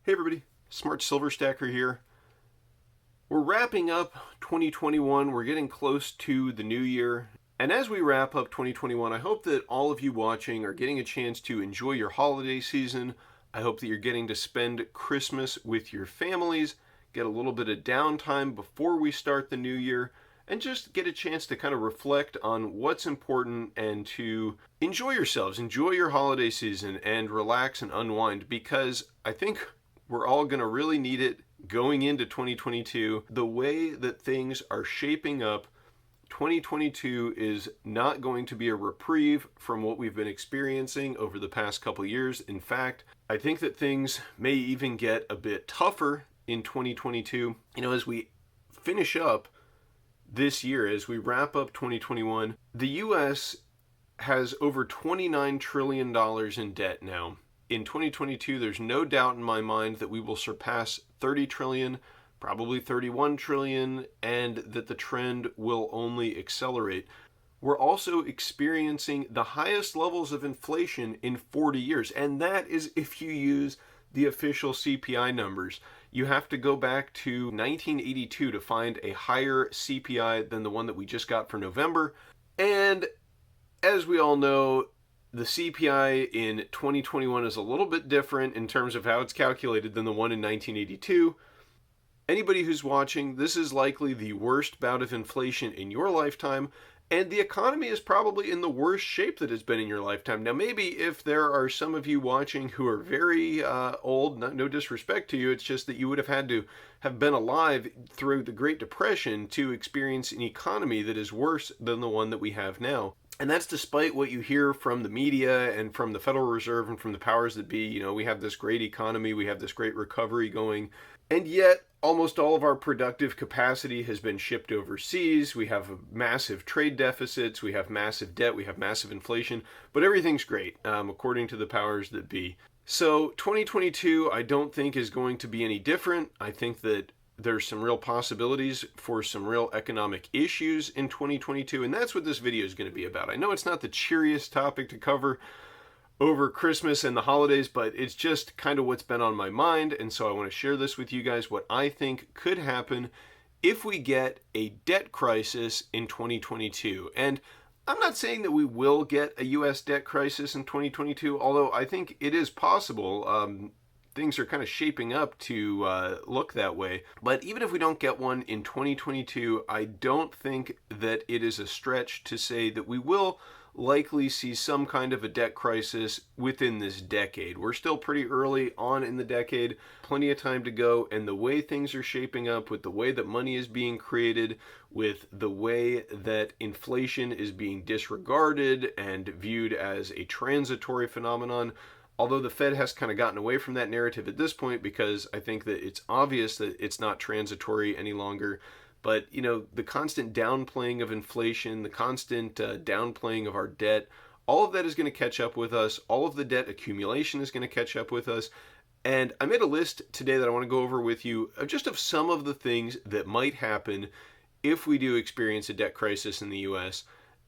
Hey everybody, Smart Silver Stacker here. We're wrapping up 2021. We're getting close to the new year. And as we wrap up 2021, I hope that all of you watching are getting a chance to enjoy your holiday season. I hope that you're getting to spend Christmas with your families, get a little bit of downtime before we start the new year, and just get a chance to kind of reflect on what's important and to enjoy yourselves, enjoy your holiday season, and relax and unwind, because I think we're all going to really need it going into 2022. The way that things are shaping up, 2022 is not going to be a reprieve from what we've been experiencing over the past couple years. In fact, I think that things may even get a bit tougher in 2022. As we finish up this year, as we wrap up 2021, the US has over $29 trillion in debt now. In 2022, there's no doubt in my mind that we will surpass 30 trillion, probably 31 trillion, and that the trend will only accelerate. We're also experiencing the highest levels of inflation in 40 years, and that is if you use the official CPI numbers. You have to go back to 1982 to find a higher CPI than the one that we just got for November. And as we all know, the CPI in 2021 is a little bit different in terms of how it's calculated than the one in 1982. Anybody who's watching, this is likely the worst bout of inflation in your lifetime, and the economy is probably in the worst shape that it's been in your lifetime. Now, maybe if there are some of you watching who are very old, no disrespect to you, it's just that you would have had to have been alive through the Great Depression to experience an economy that is worse than the one that we have now. And that's despite what you hear from the media and from the Federal Reserve and from the powers that be. We have this great economy, we have this great recovery going, and yet almost all of our productive capacity has been shipped overseas. We have massive trade deficits, we have massive debt, we have massive inflation, but everything's great, according to the powers that be. So 2022, I don't think is going to be any different. I think that there's some real possibilities for some real economic issues in 2022, and that's what this video is going to be about. I know it's not the cheeriest topic to cover over Christmas and the holidays, but it's just kind of what's been on my mind, and so I want to share this with you guys, what I think could happen if we get a debt crisis in 2022. And I'm not saying that we will get a US debt crisis in 2022, although I think it is possible. Things are kind of shaping up to look that way. But even if we don't get one in 2022, I don't think that it is a stretch to say that we will likely see some kind of a debt crisis within this decade. We're still pretty early on in the decade, plenty of time to go, and the way things are shaping up, with the way that money is being created, with the way that inflation is being disregarded and viewed as a transitory phenomenon, although the Fed has kind of gotten away from that narrative at this point, because I think that it's obvious that it's not transitory any longer. But, the constant downplaying of inflation, the constant downplaying of our debt, all of that is going to catch up with us. All of the debt accumulation is going to catch up with us. And I made a list today that I want to go over with you of some of the things that might happen if we do experience a debt crisis in the US.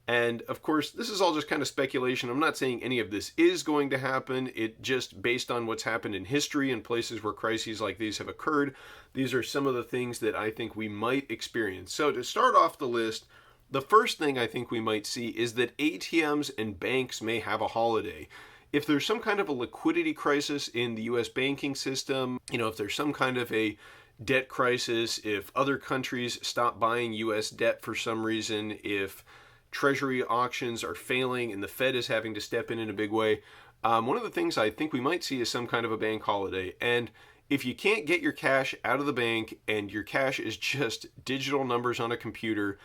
And of course, this is all just kind of speculation. I'm not saying any of this is going to happen. It just based on what's happened in history and places where crises like these have occurred. These are some of the things that I think we might experience. So to start off the list, the first thing I think we might see is that ATMs and banks may have a holiday. If there's some kind of a liquidity crisis in the US banking system, if there's some kind of a debt crisis, if other countries stop buying US debt for some reason, if Treasury auctions are failing and the Fed is having to step in a big way, one of the things I think we might see is some kind of a bank holiday. And if you can't get your cash out of the bank and your cash is just digital numbers on a computer,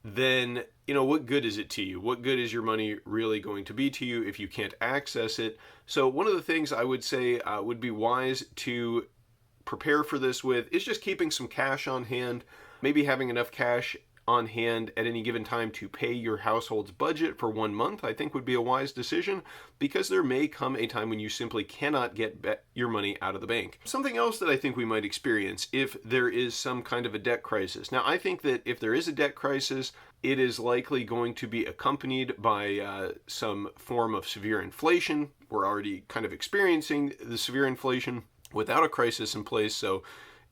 then, what good is it to you? What good is your money really going to be to you if you can't access it? So one of the things I would say would be wise to prepare for this with is just keeping some cash on hand, maybe having enough cash on hand at any given time to pay your household's budget for 1 month, I think would be a wise decision, because there may come a time when you simply cannot get your money out of the bank. Something else that I think we might experience if there is some kind of a debt crisis. Now, I think that if there is a debt crisis, it is likely going to be accompanied by some form of severe inflation. We're already kind of experiencing the severe inflation without a crisis in place. So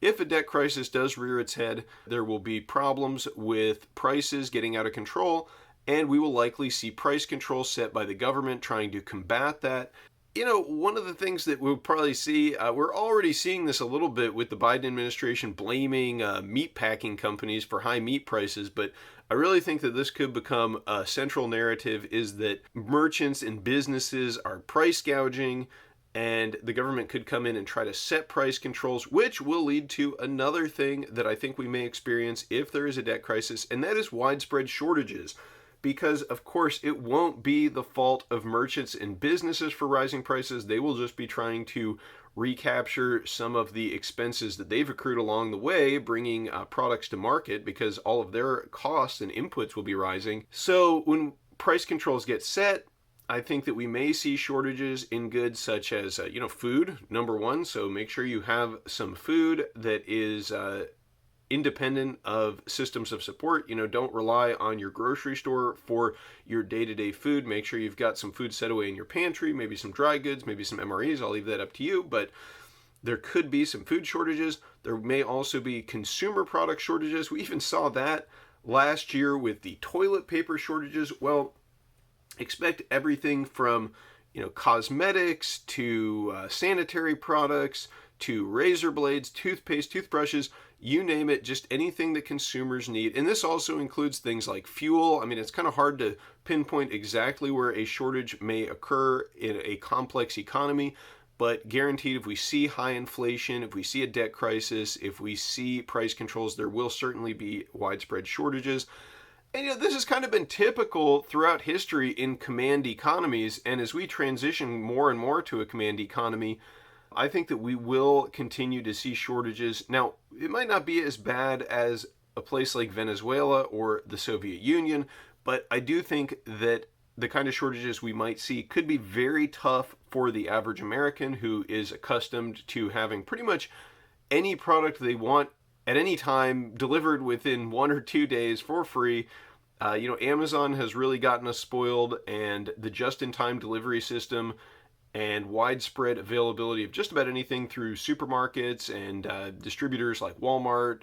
if a debt crisis does rear its head, there will be problems with prices getting out of control, and we will likely see price controls set by the government trying to combat that. One of the things that we'll probably see, we're already seeing this a little bit with the Biden administration blaming meat packing companies for high meat prices, but I really think that this could become a central narrative, is that merchants and businesses are price gouging, and the government could come in and try to set price controls, which will lead to another thing that I think we may experience if there is a debt crisis, and that is widespread shortages. Because, of course, it won't be the fault of merchants and businesses for rising prices. They will just be trying to recapture some of the expenses that they've accrued along the way, bringing products to market, because all of their costs and inputs will be rising. So when price controls get set, I think that we may see shortages in goods such as, food, number one. So make sure you have some food that is independent of systems of support. Don't rely on your grocery store for your day-to-day food. Make sure you've got some food set away in your pantry, maybe some dry goods, maybe some MREs. I'll leave that up to you, but there could be some food shortages. There may also be consumer product shortages. We even saw that last year with the toilet paper shortages. Well, expect everything from cosmetics to sanitary products to razor blades, toothpaste, toothbrushes, you name it, just anything that consumers need. And this also includes things like fuel. I mean, it's kind of hard to pinpoint exactly where a shortage may occur in a complex economy, but guaranteed, if we see high inflation, if we see a debt crisis, if we see price controls, there will certainly be widespread shortages. And this has kind of been typical throughout history in command economies, and as we transition more and more to a command economy, I think that we will continue to see shortages. Now, it might not be as bad as a place like Venezuela or the Soviet Union, but I do think that the kind of shortages we might see could be very tough for the average American, who is accustomed to having pretty much any product they want at any time delivered within 1 or 2 days for free. Amazon has really gotten us spoiled, and the just-in-time delivery system and widespread availability of just about anything through supermarkets and distributors like Walmart,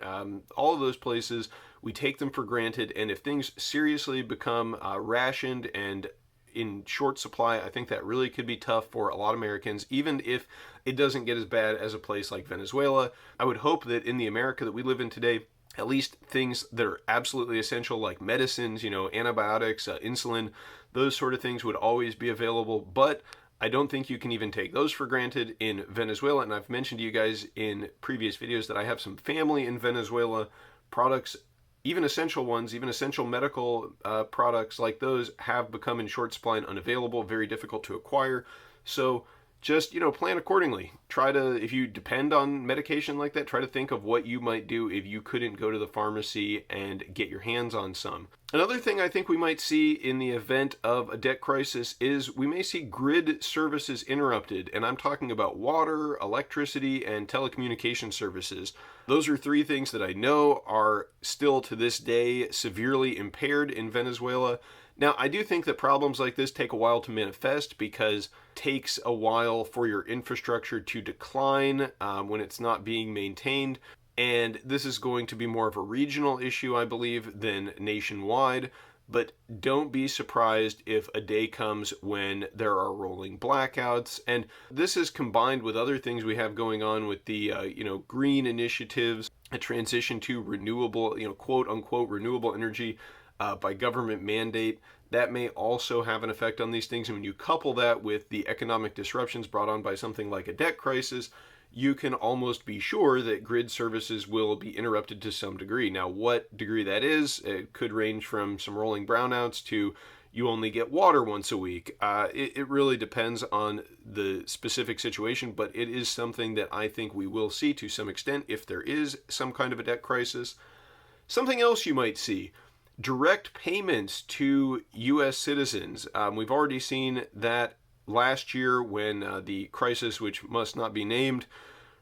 all of those places, we take them for granted. And if things seriously become rationed and in short supply, I think that really could be tough for a lot of Americans, even if it doesn't get as bad as a place like Venezuela. I would hope that in the America that we live in today, at least things that are absolutely essential like medicines, antibiotics, insulin, those sort of things would always be available. But I don't think you can even take those for granted in Venezuela. And I've mentioned to you guys in previous videos that I have some family in Venezuela. Products, even essential ones, even essential medical products like those have become in short supply and unavailable, very difficult to acquire. So just, plan accordingly. Try to, if you depend on medication like that, try to think of what you might do if you couldn't go to the pharmacy and get your hands on some. Another thing I think we might see in the event of a debt crisis is we may see grid services interrupted, and I'm talking about water, electricity, and telecommunication services. Those are 3 things that I know are still to this day severely impaired in Venezuela. Now, I do think that problems like this take a while to manifest, because it takes a while for your infrastructure to decline when it's not being maintained. And this is going to be more of a regional issue, I believe, than nationwide. But don't be surprised if a day comes when there are rolling blackouts. And this is combined with other things we have going on with the, green initiatives, a transition to renewable, quote unquote, renewable energy by government mandate. That may also have an effect on these things. And when you couple that with the economic disruptions brought on by something like a debt crisis, you can almost be sure that grid services will be interrupted to some degree. Now, what degree that is, it could range from some rolling brownouts to you only get water once a week. It really depends on the specific situation, but it is something that I think we will see to some extent if there is some kind of a debt crisis. Something else you might see: direct payments to U.S. citizens. We've already seen that last year when the crisis, which must not be named,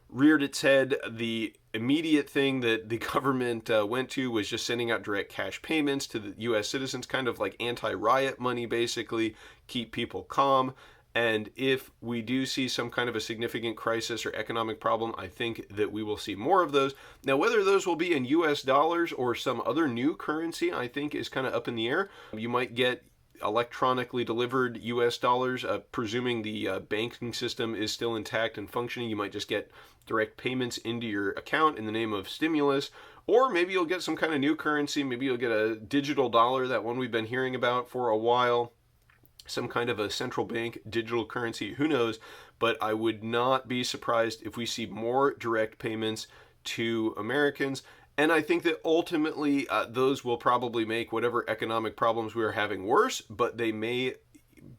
reared its head. The immediate thing that the government went to was just sending out direct cash payments to the U.S. citizens, kind of like anti-riot money, basically, keep people calm. And if we do see some kind of a significant crisis or economic problem, I think that we will see more of those. Now, whether those will be in US dollars or some other new currency, I think is kind of up in the air. You might get electronically delivered US dollars, presuming the banking system is still intact and functioning. You might just get direct payments into your account in the name of stimulus. Or maybe you'll get some kind of new currency. Maybe you'll get a digital dollar, that one we've been hearing about for a while. Some kind of a central bank digital currency, who knows? But I would not be surprised if we see more direct payments to Americans. And I think that ultimately those will probably make whatever economic problems we are having worse, but they may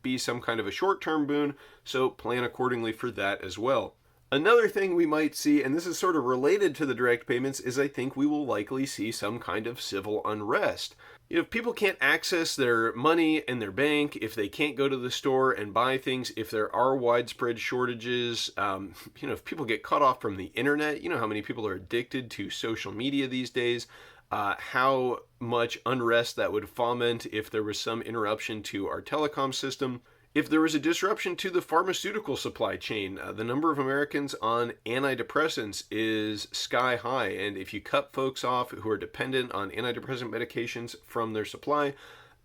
be some kind of a short-term boon, so plan accordingly for that as well. Another thing we might see, and this is sort of related to the direct payments, is I think we will likely see some kind of civil unrest. If people can't access their money in their bank, if they can't go to the store and buy things, if there are widespread shortages, if people get cut off from the internet, you know how many people are addicted to social media these days, how much unrest that would foment if there was some interruption to our telecom system. If there was a disruption to the pharmaceutical supply chain, the number of Americans on antidepressants is sky high. And if you cut folks off who are dependent on antidepressant medications from their supply,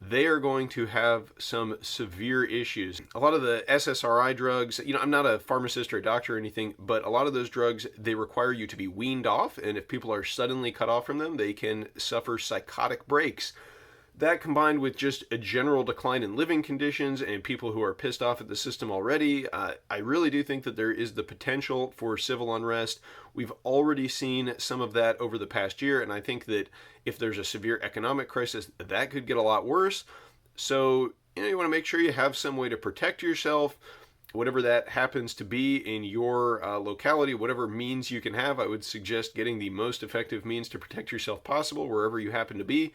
they are going to have some severe issues. A lot of the SSRI drugs, I'm not a pharmacist or a doctor or anything, but a lot of those drugs, they require you to be weaned off. And if people are suddenly cut off from them, they can suffer psychotic breaks. That combined with just a general decline in living conditions and people who are pissed off at the system already, I really do think that there is the potential for civil unrest. We've already seen some of that over the past year, and I think that if there's a severe economic crisis, that could get a lot worse. So, you want to make sure you have some way to protect yourself, whatever that happens to be in your locality, whatever means you can have. I would suggest getting the most effective means to protect yourself possible wherever you happen to be.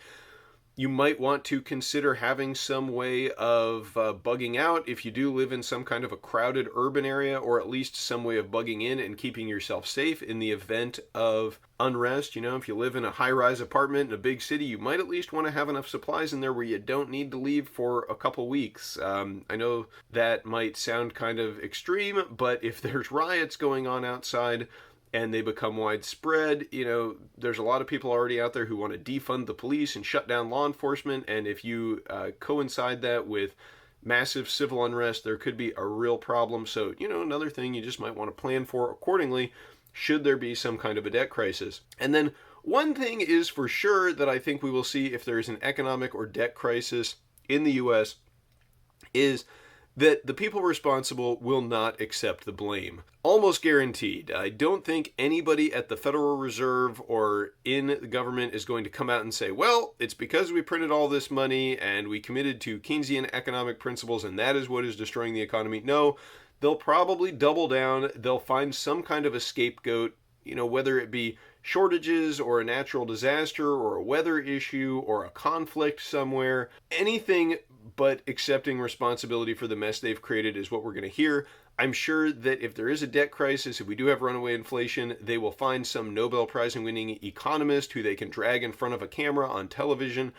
You might want to consider having some way of bugging out if you do live in some kind of a crowded urban area, or at least some way of bugging in and keeping yourself safe in the event of unrest. If you live in a high-rise apartment in a big city, you might at least want to have enough supplies in there where you don't need to leave for a couple weeks. I know that might sound kind of extreme, but if there's riots going on outside, and they become widespread, there's a lot of people already out there who want to defund the police and shut down law enforcement, and if you coincide that with massive civil unrest, there could be a real problem. So, another thing you just might want to plan for accordingly should there be some kind of a debt crisis. And then one thing is for sure that I think we will see if there is an economic or debt crisis in the U.S. is that the people responsible will not accept the blame. Almost guaranteed. I don't think anybody at the Federal Reserve or in the government is going to come out and say, well, it's because we printed all this money and we committed to Keynesian economic principles and that is what is destroying the economy. No, they'll probably double down. They'll find some kind of a scapegoat, whether it be shortages or a natural disaster or a weather issue or a conflict somewhere. Anything but accepting responsibility for the mess they've created is what we're going to hear. I'm sure that if there is a debt crisis, if we do have runaway inflation, they will find some Nobel Prize winning economist who they can drag in front of a camera on television,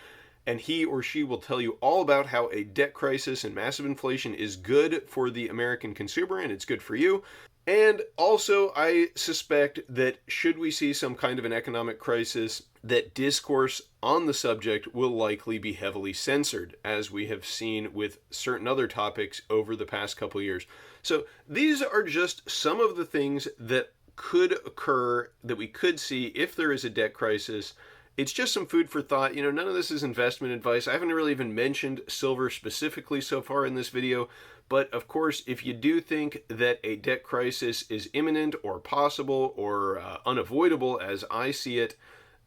and he or she will tell you all about how a debt crisis and massive inflation is good for the American consumer and it's good for you. And also, I suspect that should we see some kind of an economic crisis, that discourse on the subject will likely be heavily censored, as we have seen with certain other topics over the past couple years. So these are just some of the things that could occur, that we could see if there is a debt crisis. It's just some food for thought. None of this is investment advice. I haven't really even mentioned silver specifically so far in this video. But of course, if you do think that a debt crisis is imminent or possible or unavoidable as I see it,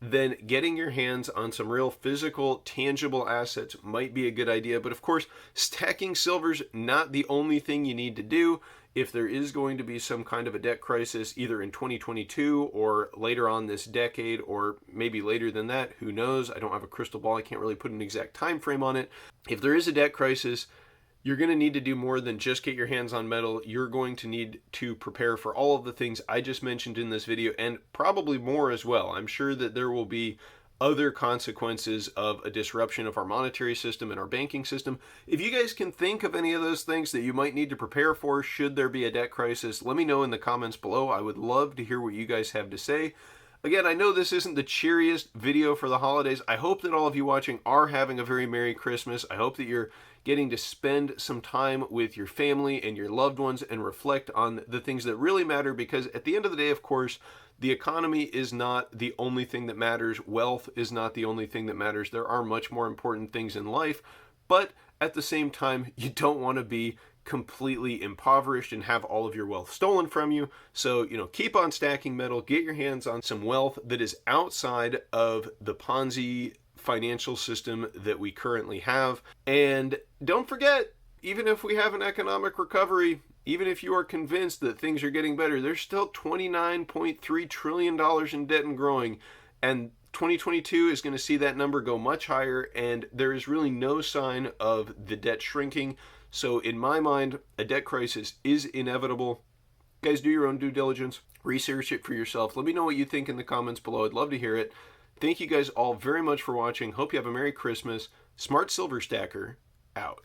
then getting your hands on some real physical, tangible assets might be a good idea. But of course, stacking silver's not the only thing you need to do. If there is going to be some kind of a debt crisis, either in 2022 or later on this decade, or maybe later than that, who knows? I don't have a crystal ball. I can't really put an exact time frame on it. If there is a debt crisis, you're going to need to do more than just get your hands on metal. You're going to need to prepare for all of the things I just mentioned in this video, and probably more as well. I'm sure that there will be other consequences of a disruption of our monetary system and our banking system. If you guys can think of any of those things that you might need to prepare for should there be a debt crisis, let me know in the comments below. I would love to hear what you guys have to say. Again, I know this isn't the cheeriest video for the holidays. I hope that all of you watching are having a very Merry Christmas. I hope that you're getting to spend some time with your family and your loved ones and reflect on the things that really matter, because at the end of the day, of course, the economy is not the only thing that matters. Wealth is not the only thing that matters. There are much more important things in life, but at the same time, you don't want to be completely impoverished and have all of your wealth stolen from you. So, keep on stacking metal, get your hands on some wealth that is outside of the Ponzi financial system that we currently have. And don't forget, even if we have an economic recovery, even if you are convinced that things are getting better, there's still $29.3 trillion in debt and growing. And 2022 is going to see that number go much higher, and there is really no sign of the debt shrinking. So in my mind, a debt crisis is inevitable. Guys, do your own due diligence. Research it for yourself. Let me know what you think in the comments below. I'd love to hear it. Thank you guys all very much for watching. Hope you have a Merry Christmas. Smart Silver Stacker, out.